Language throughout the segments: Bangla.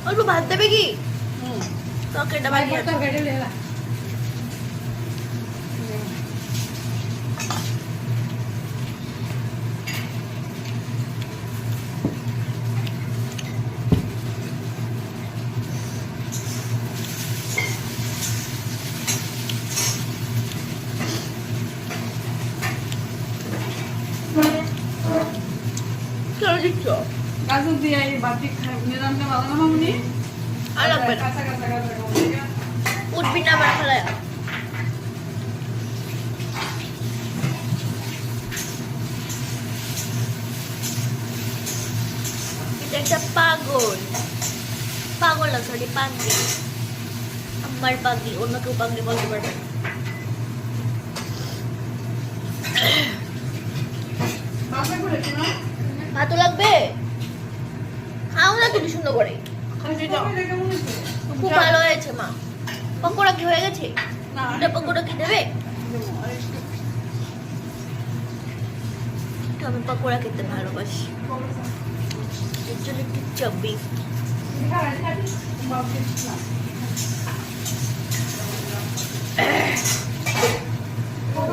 অল্প ভাত দেবে কি? তরকারিটা বাকি আছে। কেন দিচ্ছ? গাজর দিয়ে এই বাটি নিরামটা ভালো না মামুনি? আর লাগবে না। কাঁচা কাঁচা কাঁচা উঠবি না আমার খেলায়। এটা একটা পাগল না, সরি পাগলি। আমার পাগলি, অন্য কেউ পাগলি বলতে পারবে না। বাপে করেছি না? ভাতও লাগবে? খাও না তুমি সুন্দর করে। কেমন হয়েছে? খুব ভালো হয়েছে মা। পকোড়া কি হয়ে গেছে? না, এটা পকোড়া কি দেবে? একটু আমি পকোড়া খেতে ভালোবাসি, এর জন্য একটু চাবি।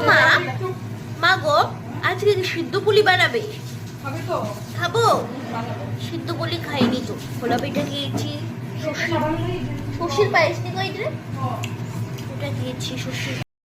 মা মা গো, আজকে কি সিদ্ধ পুলি বানাবে? হবে তো? খাবো। সিদ্ধ পুলি খাইনি তো, খোলা পিঠা খেয়েছি, শ্বশুর পায়েস নি কই রে, এটা খেয়েছি শ্বশুর